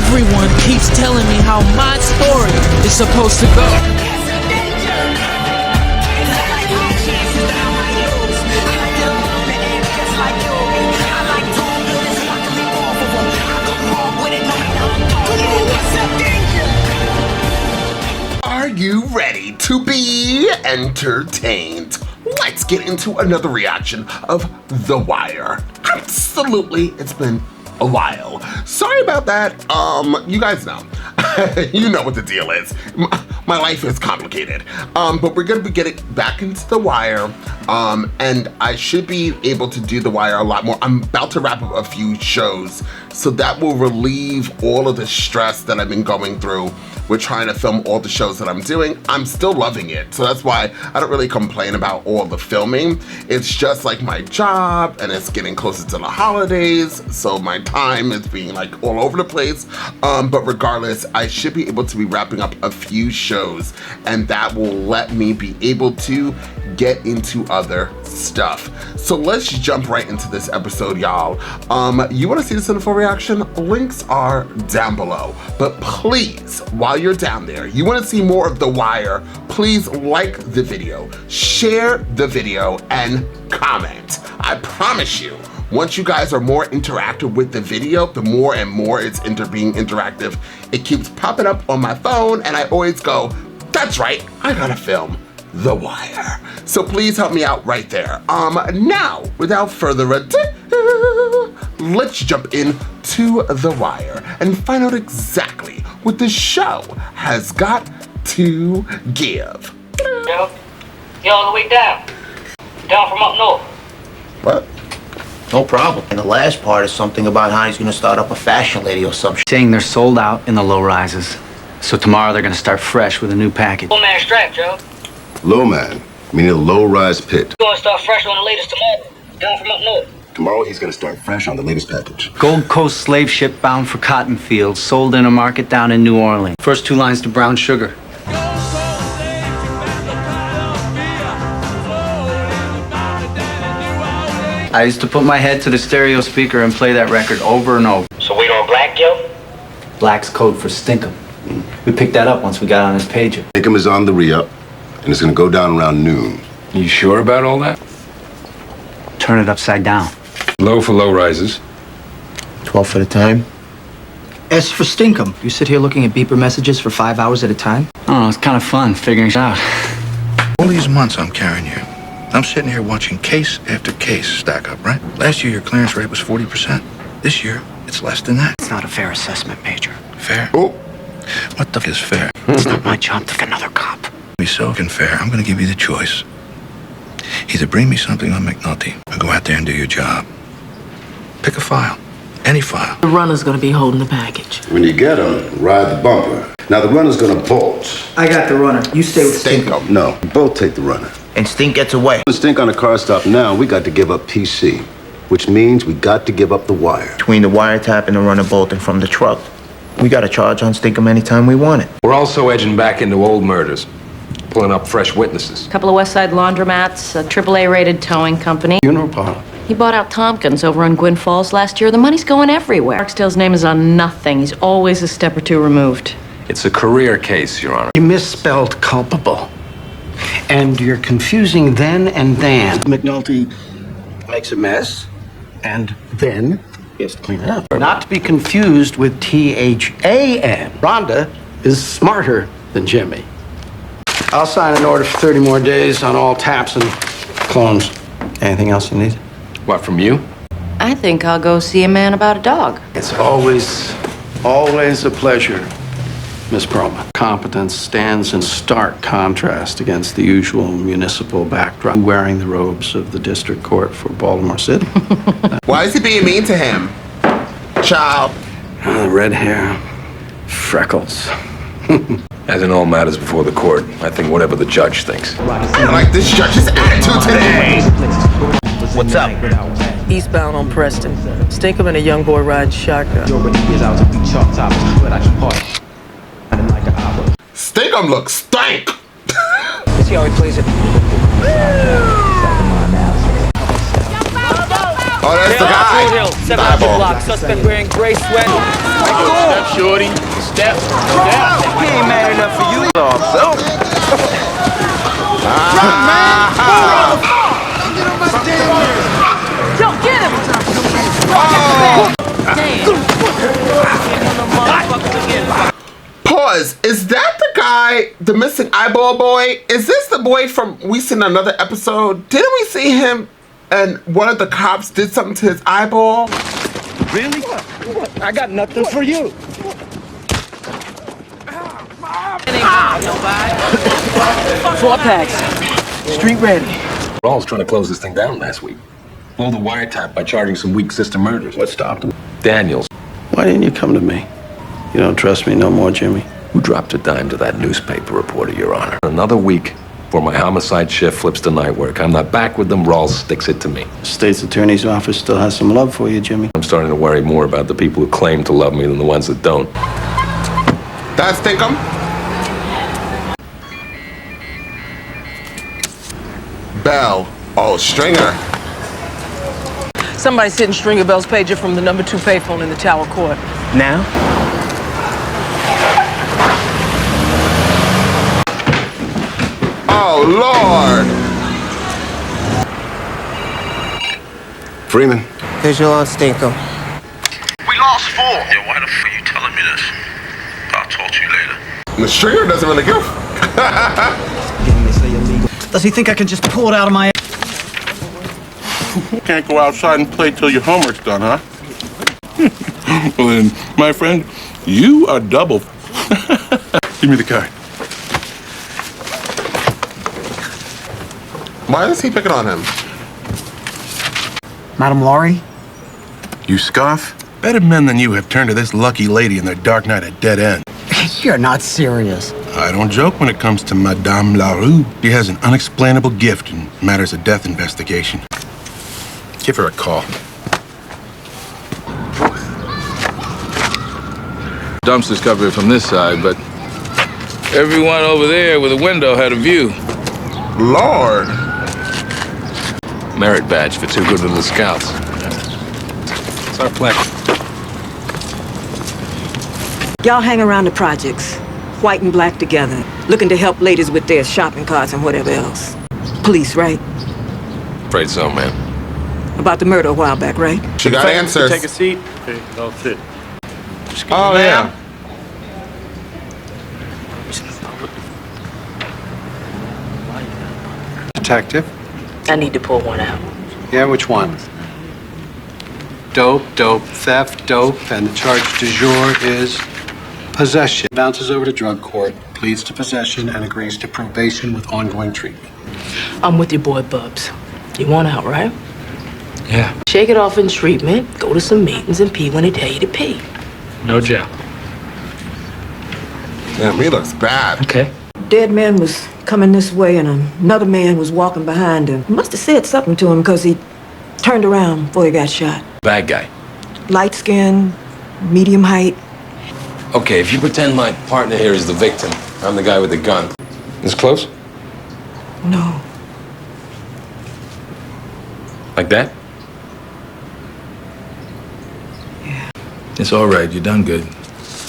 Everyone keeps telling me how my story is supposed to go. Are you ready to be entertained? Let's get into another reaction of The Wire. Absolutely, it's been a while. Sorry about that. You guys know. You know what the deal is. My life is complicated. But we're gonna be getting back into The Wire. And I should be able to do The Wire a lot more. I'm about to wrap up a few shows, so that will relieve all of the stress that I've been going through. We're trying to film all the shows that I'm doing. I'm still loving it. So that's why I don't really complain about all the filming. It's just like my job, and it's getting closer to the holidays. So my time is being like all over the place. But regardless, I should be able to be wrapping up a few shows, and that will let me be able to get into other stuff. So let's jump right into this episode, y'all. You wanna see this in a full reaction? Links are down below. But please, while you're down there, you wanna see more of The Wire, please like the video, share the video, and comment. I promise you, once you guys are more interactive with the video, the more and more it's being interactive. It keeps popping up on my phone, and I always go, that's right, I gotta film The Wire. So please help me out right there. Now, without further ado, let's jump into The Wire and find out exactly what the show has got to give. Yo, you're all the way down. Down from up north. What? No problem. And the last part is something about how he's gonna start up a fashion lady or some shit. Saying they're sold out in the low rises. So tomorrow they're gonna start fresh with a new package. Full man strap, Joe. Low man, meaning a low-rise pit. You're gonna start fresh on the latest tomorrow. Down from up north. Tomorrow he's gonna start fresh on the latest package. Gold Coast slave ship bound for cotton fields, sold in a market down in New Orleans. First two lines to brown sugar. I used to put my head to the stereo speaker and play that record over and over. So wait on black, yo? Black's code for Stinkum. We picked that up once we got on his pager. Stinkum is on the re-up, and it's gonna go down around noon. You sure about all that? Turn it upside down. Low for low rises. 12 for the time. S for Stinkum. You sit here looking at beeper messages for 5 hours at a time? I don't know, it's kind of fun figuring it out. All these months I'm carrying you, I'm sitting here watching case after case stack up, right? Last year your clearance rate was 40%. This year, it's less than that. It's not a fair assessment, Major. Fair? Oh, What the f is fair? It's not my job to find another cop. Be so f***ing fair, I'm gonna give you the choice. Either bring me something on McNulty or go out there and do your job. Pick a file. Any file. The runner's gonna be holding the package. when you get him, ride the bumper. Now the runner's gonna bolt. I got the runner. You stay with Stinkum. No, both take the runner. And Stink gets away. The stink on a car stop now, we got to give up PC, which means we got to give up The Wire. Between the wiretap and the runner bolting from the truck, we got a charge on Stinkum anytime we want it. We're also edging back into old murders, pulling up fresh witnesses. A couple of West Side laundromats, a AAA-rated towing company. Funeral parlor. He bought out Tompkins over on Gwynn Falls last year. The money's going everywhere. Barksdale's name is on nothing. He's always a step or two removed. It's a career case, Your Honor. You misspelled culpable. And you're confusing then and Dan. McNulty makes a mess, and then he has to clean it up. Not to be confused with THAN. Rhonda is smarter than Jimmy. I'll sign an order for 30 more days on all taps and clones. Anything else you need? What, from you? I think I'll go see a man about a dog. It's always a pleasure, Miss Perlman. Competence stands in stark contrast against the usual municipal backdrop. Wearing the robes of the district court for Baltimore City. Why is he being mean to him? Child. Red hair, freckles. As in all matters before the court, I think whatever the judge thinks. I don't like this judge's attitude today. What's up? Eastbound on Preston. Stinkum and a young boy riding shotgun. Stinkum looks stank. See how he plays it. Oh, that's the guy. Blue Hill, 700 block. Suspect wearing gray sweat. shorty. Step. Step. He ain't mad enough for you. Don't get him! Pause. Is that the guy, the missing eyeball boy? Is this the boy from we seen another episode? Didn't we see him and one of the cops did something to his eyeball? Really? I got nothing for you. 4 packs. Street ready. Rawls trying to close this thing down last week. Blow the wiretap by charging some weak sister murders. What stopped him? Daniels. Why didn't you come to me? You don't trust me no more, Jimmy. Who dropped a dime to that newspaper reporter, Your Honor? Another week before my homicide shift flips to night work. I'm not back with them. Rawls sticks it to me. The state's attorney's office still has some love for you, Jimmy. I'm starting to worry more about the people who claim to love me than the ones that don't. That's Stinkum. Bell. Oh, Stringer. Somebody's hitting Stringer Bell's pager from the number 2 payphone in the Tower Court. Now? Oh, Lord. Freeman. Visual on Stinkum. We lost 4. Yeah, why the f*** are you telling me this? I'll talk to you later. The Stringer doesn't really give. Does he think I can just pull it out of my... You can't go outside and play till your homework's done, huh? Well then, my friend, you are double. Give me the card. Why is he picking on him? Madam Laurie? You scoff? Better men than you have turned to this lucky lady in their dark night at dead end. You're not serious. I don't joke when it comes to Madame LaRue. She has an unexplainable gift in matters of death investigation. Give her a call. Dumpster's covered from this side, but everyone over there with a window had a view. Lord. Merit badge for Too Good Little Scouts. It's our pleasure. Y'all hang around the projects, white and black together, looking to help ladies with their shopping carts and whatever else. Police, right? Afraid so, man. About the murder a while back, right? She got answers. Take a seat. Okay, I'll sit. Oh, yeah. Detective? I need to pull one out. Yeah, which one? Dope, theft, dope, and the charge du jour is possession. Bounces over to drug court, pleads to possession, and agrees to probation with ongoing treatment. I'm with your boy Bubs. You want out, right? Yeah. Shake it off in treatment, go to some meetings, and pee when they tell you to pee. No jail. Damn, he looks bad. Okay. Dead man was coming this way and another man was walking behind him. Must have said something to him because he turned around before he got shot. Bad guy. Light skin, medium height. Okay, if you pretend my partner here is the victim, I'm the guy with the gun. This close? No. Like that? It's all right. You done good.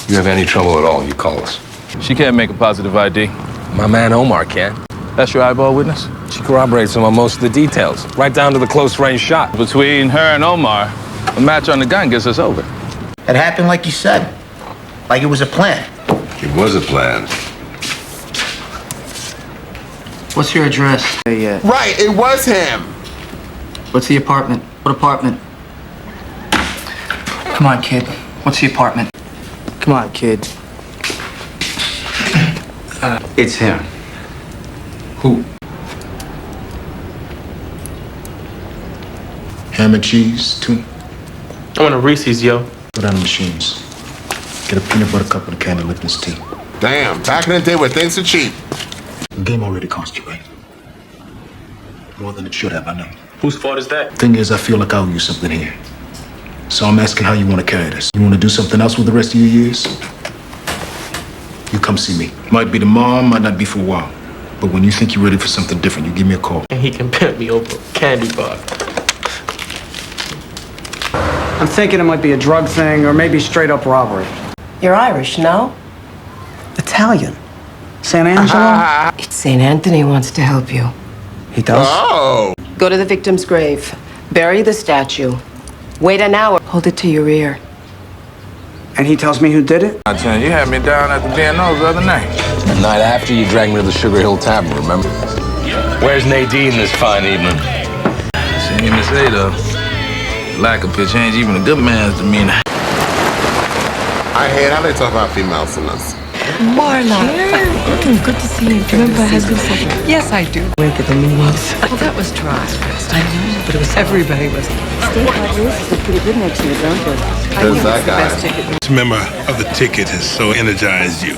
You have any trouble at all, you call us. She can't make a positive ID. My man Omar can. That's your eyeball witness? She corroborates him on most of the details, right down to the close-range shot. Between her and Omar, a match on the gun gets us over. It happened like you said. Like it was a plan. It was a plan. What's your address? Right, it was him. What's the apartment? What apartment? Come on, kid. What's the apartment? Come on, kid. It's him. Who? Ham and cheese, too. I want a Reese's, yo. Go down the machines. Get a peanut butter cup with a can of Lipton's tea. Damn, back in the day where things were cheap. The game already cost you, right? More than it should have, I know. Whose fault is that? Thing is, I feel like I owe you something here. So I'm asking how you want to carry this. You want to do something else with the rest of your years? You come see me. Might be tomorrow, might not be for a while. But when you think you're ready for something different, you give me a call. And he can pimp me over a candy bar. I'm thinking it might be a drug thing or maybe straight up robbery. You're Irish, no? Italian. San Angelo? It's St. Anthony wants to help you. He does? Oh. Go to the victim's grave. Bury the statue. Wait an hour. Hold it to your ear. And he tells me who did it? I tell you, you had me down at the J&O's the other night. The night after you dragged me to the Sugar Hill Tavern, remember? Where's Nadine this fine evening? She ain't even say though. Lack of pitch change even a good man's demeanor. I hate how they talk about females in this. Marla. Good to see you. Remember husband said, yes, I do. Wink at the meetings. Well, that was dry. I know, but it was everybody was. State Libraries is pretty good next year, don't they? Who's that guy? Which member of the ticket has so energized you?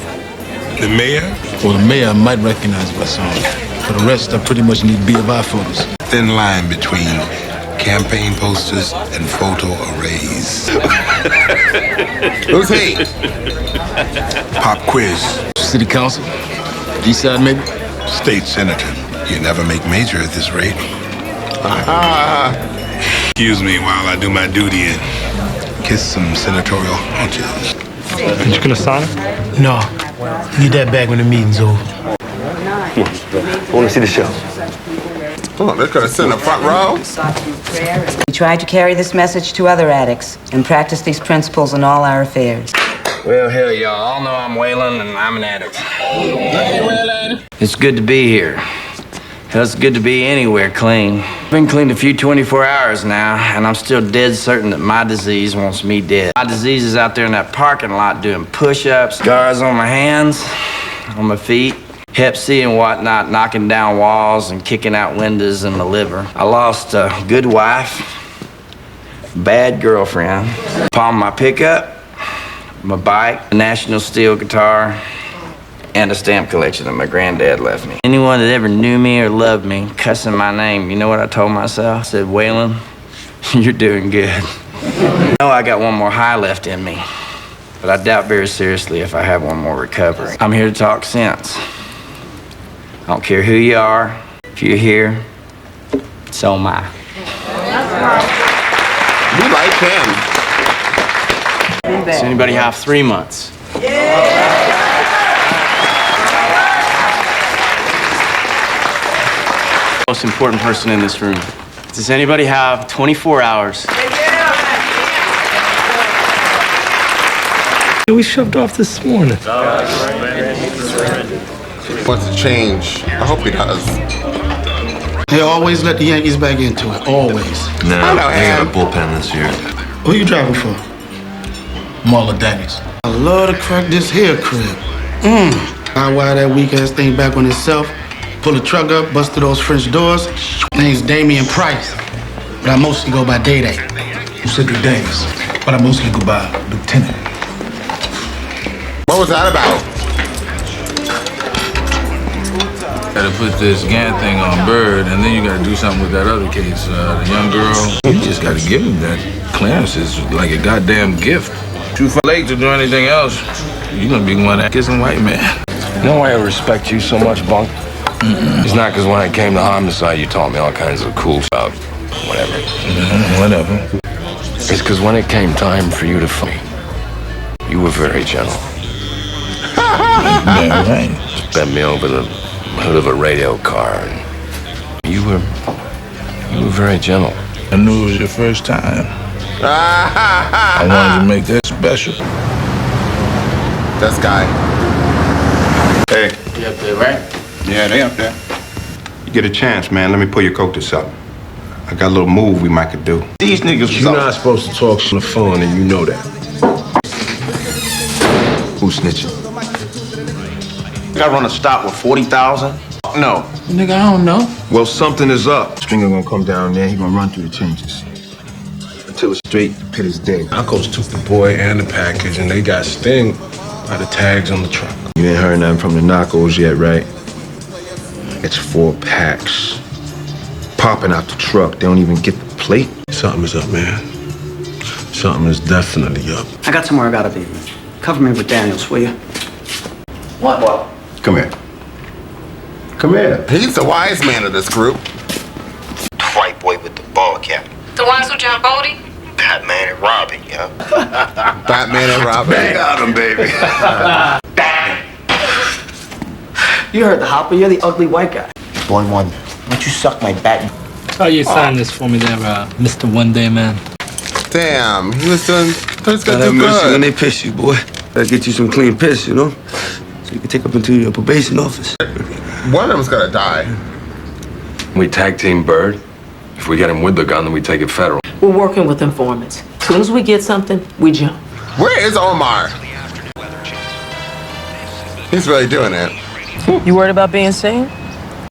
The mayor? Well, the mayor might recognize my song. For the rest, I pretty much need BFI photos. Thin line between campaign posters and photo arrays. Who's he? Pop quiz. City council? East side, maybe? State senator. You never make major at this rate. Excuse me while I do my duty and kiss some senatorial haunches. You gonna sign it? No. Need that back when the meeting's over. I want to see the show. Oh, they could have sent a front row. We try to carry this message to other addicts and practice these principles in all our affairs. Well, hell, y'all all know I'm Waylon and I'm an addict. Hey, Waylon. It's good to be here. Hell, it's good to be anywhere clean. Been clean a few 24 hours now, and I'm still dead certain that my disease wants me dead. My disease is out there in that parking lot doing push-ups, scars on my hands, on my feet, Hep C and whatnot, knocking down walls and kicking out windows in the liver. I lost a good wife, bad girlfriend, pawned my pickup, my bike, a National Steel guitar, and a stamp collection that my granddad left me. Anyone that ever knew me or loved me, cussing my name, you know what I told myself? I said, Waylon, you're doing good. I know I got one more high left in me, but I doubt very seriously if I have one more recovery. I'm here to talk sense. I don't care who you are. If you're here, so am I. We like him. Does anybody have 3 months? Most important person in this room. Does anybody have 24 hours? We shoved off this morning. Wants to change. I hope he does. They always let the Yankees back into it. Always. No, I got a bullpen this year. Who you driving for? Marla Daniels. I love to crack this here crib. I wire that weak ass thing back on itself, pull the truck up, bust through those French doors. Name's Damian Price, but I mostly go by Day-Day. You said the Davis, but I mostly go by Lieutenant. What was that about? Gotta put this Gann thing on Bird, and then you gotta do something with that other case, the young girl. You just gotta give him that. Clearance is like a goddamn gift. Too far late to do anything else. You're gonna be one that kissing white man. You know why I respect you so much, Bunk? It's not because when I came to homicide, you taught me all kinds of cool stuff. Whatever. Whatever. It's because when it came time for you to fight, you were very gentle. Yeah, right. Just bent me over the hood of a radio car, and you were very gentle. I knew it was your first time. I wanted to make that special. This guy. Hey. You up there, right? Yeah, they up there. You get a chance, man. Let me pull your coat this up. I got a little move we might could do. These niggas You're not supposed to talk on the phone, and you know that. Who's snitching? I run a stop with 40,000? No. Nigga, I don't know. Well, something is up. Stringer gonna come down there. He gonna run through the changes. Until it's straight, the pit is dead. Uncles took the boy and the package, and they got Sting by the tags on the truck. You ain't heard nothing from the Narcos yet, right? It's 4 packs. Popping out the truck. They don't even get the plate. Something is up, man. Something is definitely up. I got somewhere I gotta be. Cover me with Daniels, will you? What? Come here. Come here. He's the wise man of this group. White boy with the ball cap. The ones who John Bodie? Batman and Robin, yo. Batman and Robin. They got him, baby. You heard the hopper. You're the ugly white guy. Boy, one. Why don't you suck my bat? How you sign this for me there, Mr. One Day Man? Damn, he was doing. He's gonna do mercy when good. they piss you, boy. Gotta get you some clean piss, you know? So you can take up into your probation office. One of them's gonna die. We tag team Bird. If we get him with the gun, then we take it federal. We're working with informants. As soon as we get something, we jump. Where is Omar? He's really doing it. You worried about being seen?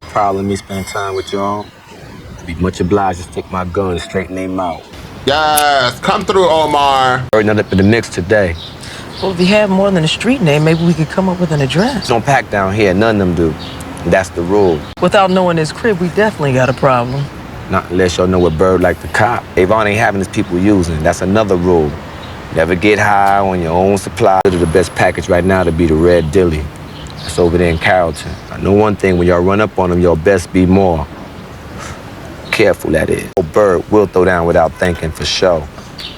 Proud of me spending time with y'all. I'd be much obliged to stick my gun and straighten their mouth. Yes, come through, Omar. Heard nothing but the Knicks today. Well, if you have more than a street name, maybe we could come up with an address. Don't pack down here. None of them do. That's the rule. Without knowing his crib, we definitely got a problem. Not unless y'all know what Bird like to cop. Avon ain't having his people using. That's another rule. Never get high on your own supply. The best package right now to be the Red Dilly. That's over there in Carrollton. I know one thing, when y'all run up on them, y'all best be more careful, that is. Bird will throw down without thinking, for sure.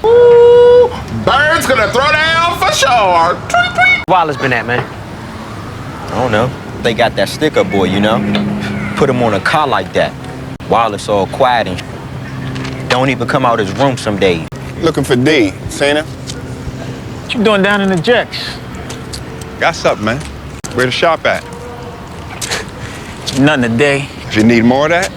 Ooh, Bird's gonna throw down for sure. Wallace been at, man? I don't know. They got that sticker boy, you know? Put him on a car like that. Wallace all quiet and don't even come out his room some days. Looking for D. Seen him? What you doing down in the Jacks? Got something, man. Where the shop at? Nothing today. If you need more of that,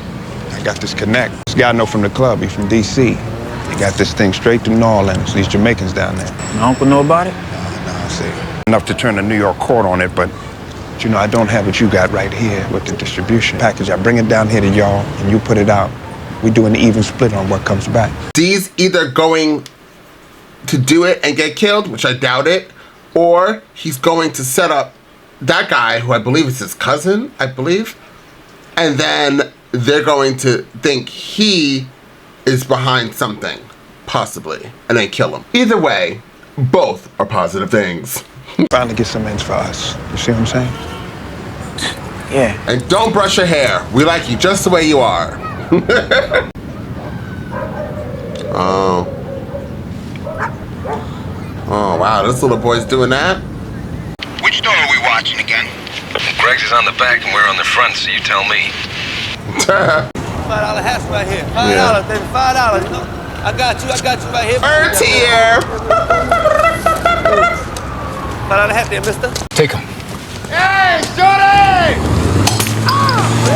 I got this connect. This guy I know from the club. He's from D.C. They got this thing straight to New Orleans. These Jamaicans down there. My uncle know about it? No, see. Enough to turn a New York court on it, but you know, I don't have what you got right here with the distribution package. I bring it down here to y'all, and you put it out. We do an even split on what comes back. D's either going to do it and get killed, which I doubt it, or he's going to set up that guy, who I believe is his cousin, I believe, and then they're going to think he is behind something, possibly, and then kill him. Either way, both are positive things. Finally get some ends for us. You see what I'm saying? Yeah. And don't brush your hair. We like you just the way you are. Oh. Oh, wow, this little boy's doing that? Which door are we watching again? Greg's is on the back and we're on the front, so you tell me. $5 hats right here. $5, baby. $5. You know, I got you right here. Bird's here. $5 hat there, mister. Take him. Hey, Shorty!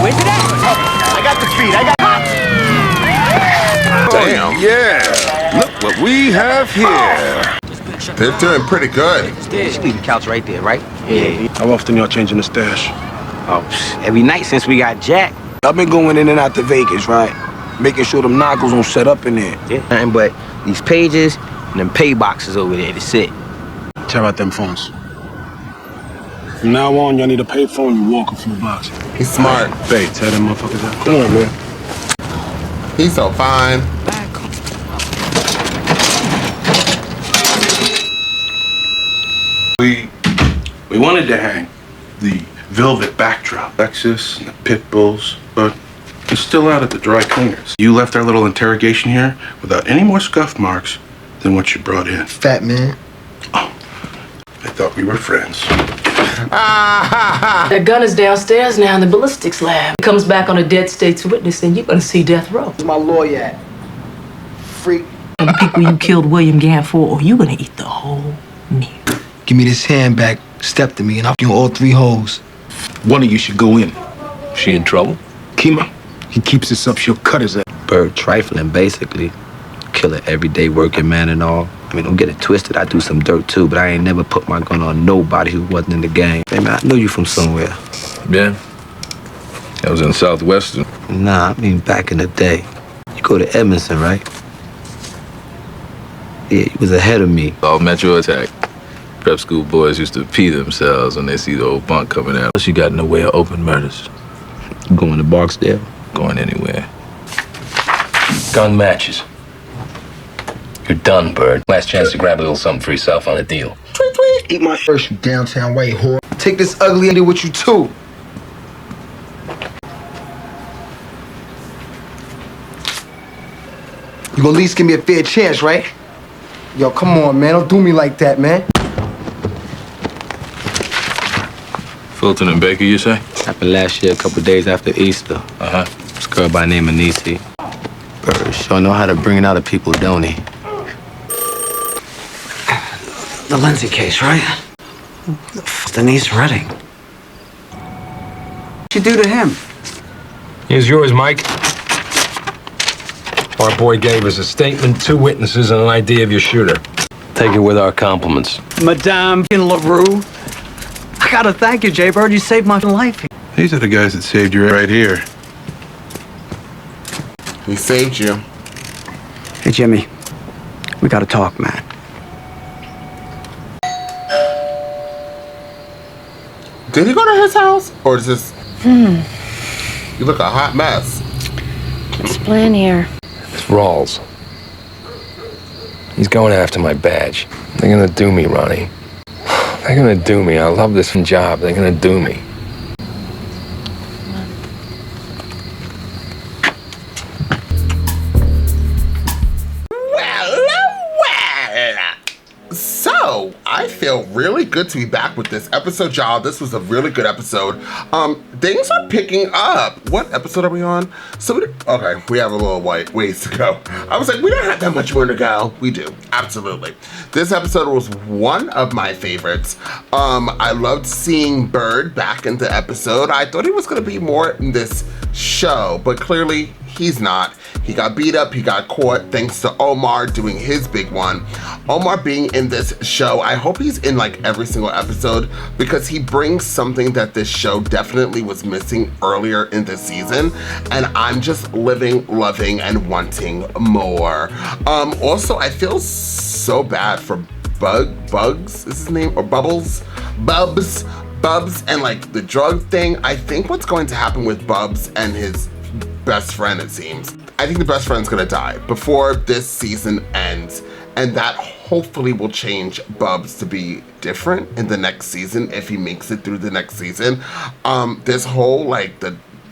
Where's it at? I got the feet. I got. Damn. Yeah. Look what we have here. They're doing pretty good. Just leave the couch right there, right? Yeah. How often y'all changing the stash? Oh, every night since we got Jack. I've been going in and out to Vegas, right? Making sure them knuckles don't set up in there. Yeah. Nothing but these pages and them pay boxes over there to sit. Tear out them phones. From now on, y'all need a pay phone, you walk a few blocks. He's smart. Hey, tear them motherfuckers out. Come on, man. He's so fine. We wanted to hang the velvet backdrop, Lexus and the pit bulls, but it's still out at the dry cleaners. You left our little interrogation here without any more scuff marks than what you brought in. Fat man. I thought we were friends. That gun is downstairs now in the ballistics lab. It comes back on a dead state's witness, and you're gonna see death row. Where's my lawyer at? Freak. And the people you killed William Gann for, or you're gonna eat the whole meal. Give me this handbag, step to me, and I'll give you all 3 holes. One of you should go in. She in trouble? Kima, he keeps this up, she'll cut his ass. Bird trifling, basically. Killer everyday working man and all. I mean, don't get it twisted. I do some dirt too, but I ain't never put my gun on nobody who wasn't in the game. Hey man, I know you from somewhere. Yeah. I was in Southwestern. Nah, I mean back in the day. You go to Edmondson, right? Yeah, you was ahead of me. All Metro Attack. Prep school boys used to pee themselves when they see the old bunk coming out. What you got in the way of open murders? Going to Barksdale? Going anywhere. Gun matches. You're done, Bird. Last chance to grab a little something for yourself on a deal. Tweet, tweet. Eat my first, you downtown white whore. Take this ugly and do with you too. You gonna at least give me a fair chance, right? Yo, come on, man. Don't do me like that, man. Fulton and Baker, you say? Happened last year, a couple days after Easter. Uh-huh. This girl by the name of Nisi. Bird sure know how to bring it out of people, don't he? The Lindsay case, right? The f*** Denise Redding. What'd you do to him? Here's yours, Mike. Our boy gave us a statement, 2 witnesses, and an idea of your shooter. Take it with our compliments. Madame LaRue. I gotta thank you, Jay Bird. You saved my life. These are the guys that saved you right here. He saved you. Hey, Jimmy. We gotta talk, man. Did he go to his house? Or is this... You look a hot mess. What's the plan here? It's Rawls. He's going after my badge. They're gonna do me, Ronnie. They're gonna do me. I love this job. They're gonna do me. So, I feel really good to be back with this episode, y'all. This was a really good episode. Things are picking up. What episode are we on? So, okay, we have a little ways to go. I was like, we don't have that much more to go. We do, absolutely. This episode was one of my favorites. I loved seeing Bird back in the episode. I thought he was gonna be more in this show, but clearly he's not. He got beat up, he got caught thanks to Omar doing his big one. Omar being in this show, I hope he's in like every single episode because he brings something that this show definitely was missing earlier in the season, and I'm just living, loving, and wanting more. Also, I feel so bad for Bugs, is his name? Or Bubbles, and like the drug thing. I think what's going to happen with Bubs and his best friend, it seems. I think the best friend's gonna die before this season ends, and that hopefully will change Bubs to be different in the next season if he makes it through the next season. This whole like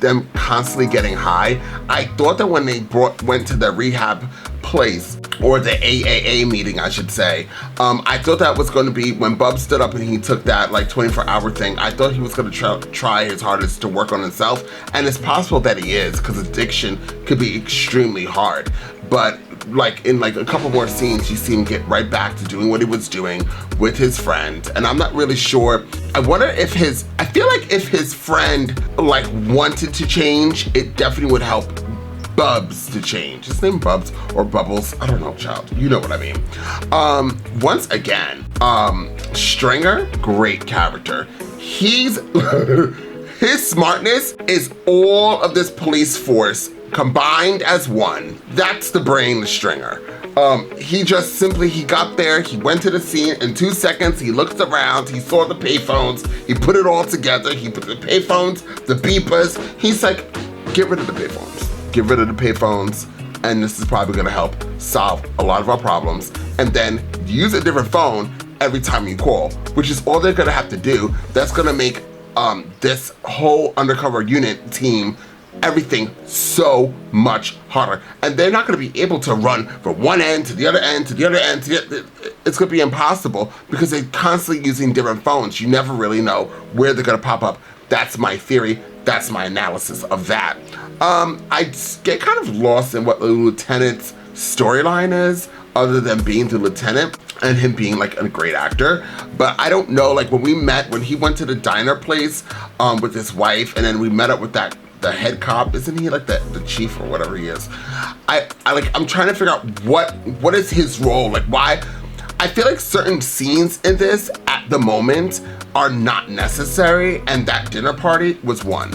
them constantly getting high. I thought that when they went to the rehab place, or the AAA meeting, I should say, I thought that was going to be when Bubs stood up and he took that like 24-hour thing. I thought he was going to try his hardest to work on himself, and it's possible that he is, because addiction could be extremely hard. But like in like a couple more scenes, you see him get right back to doing what he was doing with his friend, and I'm not really sure. I wonder if I feel like if his friend like wanted to change, it definitely would help Bubs to change. His name Bubs or Bubbles, I don't know, child. You know what I mean. Once again, Stringer, great character. His smartness is all of this police force combined as one. That's the brain of Stringer. He just simply, he got there, he went to the scene in 2 seconds, he looked around, he saw the payphones, he put it all together, he put the payphones, the beepers, he's like, get rid of the payphones. Get rid of the payphones, and this is probably gonna help solve a lot of our problems. And then use a different phone every time you call, which is all they're gonna have to do. That's gonna make this whole undercover unit team, everything so much harder. And they're not gonna be able to run from one end to the other end to the other end to the other. It's gonna be impossible because they're constantly using different phones. You never really know where they're gonna pop up. That's my theory. That's my analysis of that. I get kind of lost in what the lieutenant's storyline is, other than being the lieutenant and him being like a great actor. But I don't know, like when he went to the diner place with his wife, and then we met up with the head cop, isn't he like the chief or whatever he is? I'm trying to figure out what is his role, like why. I feel like certain scenes in this at the moment are not necessary, and that dinner party was one.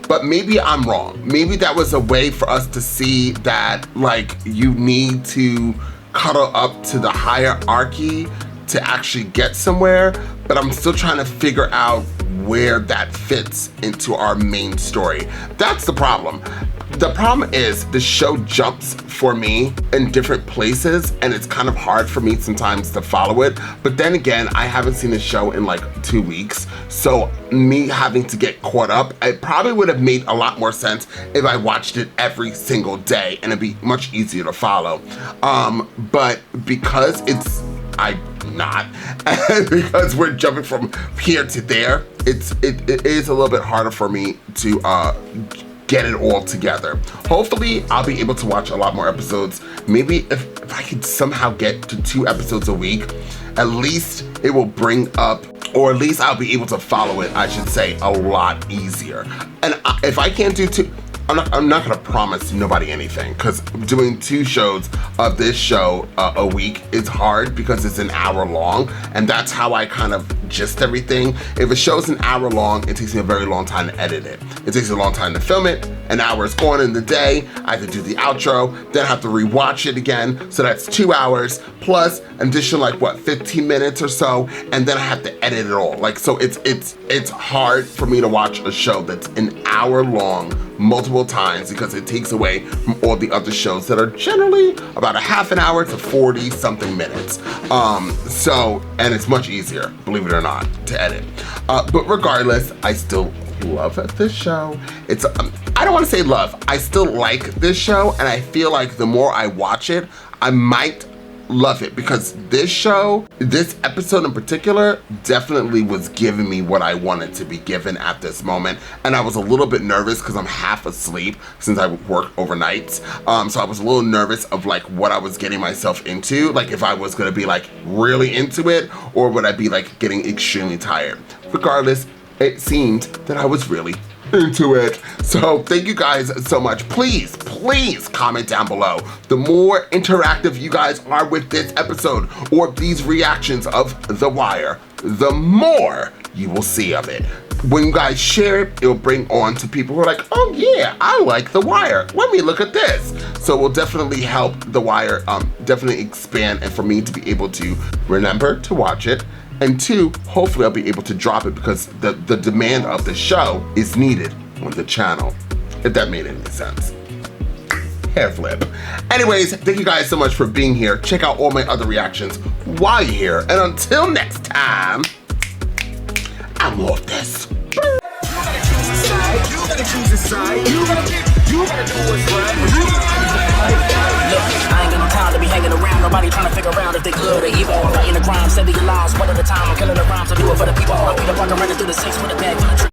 But maybe I'm wrong. Maybe that was a way for us to see that like you need to cuddle up to the hierarchy to actually get somewhere, but I'm still trying to figure out where that fits into our main story. That's the problem. The problem is the show jumps for me in different places, and it's kind of hard for me sometimes to follow it. But then again, I haven't seen the show in like 2 weeks, so me having to get caught up, it probably would have made a lot more sense if I watched it every single day, and it'd be much easier to follow. But because I'm not, and because we're jumping from here to there, it is a little bit harder for me to get it all together. Hopefully, I'll be able to watch a lot more episodes. Maybe if I could somehow get to 2 episodes a week, at least it will bring up, or at least I'll be able to follow it, I should say, a lot easier. And if I can't do 2, I'm not gonna promise nobody anything, because doing 2 shows of this show a week is hard because it's an hour long, and that's how I kind of gist everything. If a show's an hour long, it takes me a very long time to edit it. It takes a long time to film it. An hour is gone in the day. I have to do the outro, then I have to rewatch it again. So that's 2 hours plus an additional 15 minutes or so, and then I have to edit it all. So it's hard for me to watch a show that's an hour long multiple times because it takes away from all the other shows that are generally about a half an hour to 40 something minutes. And it's much easier, believe it or not, to edit. But regardless, I still love this show. I don't want to say love, I still like this show, and I feel like the more I watch it, I might love it, because this show, this episode in particular, definitely was giving me what I wanted to be given at this moment. And I was a little bit nervous because I'm half asleep since I work overnights. So I was a little nervous of what I was getting myself into, if I was gonna be really into it, or would I be getting extremely tired. Regardless, it seemed that I was really into it. So thank you guys so much. Please comment down below. The more interactive you guys are with this episode or these reactions of The Wire, the more you will see of it. When you guys share it, it'll bring on to people who are like, oh yeah, I like The Wire. Let me look at this. So it will definitely help The Wire definitely expand, and for me to be able to remember to watch it. And 2, hopefully I'll be able to drop it because the demand of the show is needed on the channel, if that made any sense. Hair flip. Anyways, thank you guys so much for being here. Check out all my other reactions while you're here. And until next time, I'm off this. You gotta choose a side. You gotta do what's right. Look, I ain't got no time to be hanging around. Nobody trying to figure out if they good or evil. I'm fighting the crime, saving your lives one at a time. I'm killing the rhymes. I do it for the people. I'm Peter Parker running through the 6 with a bag full of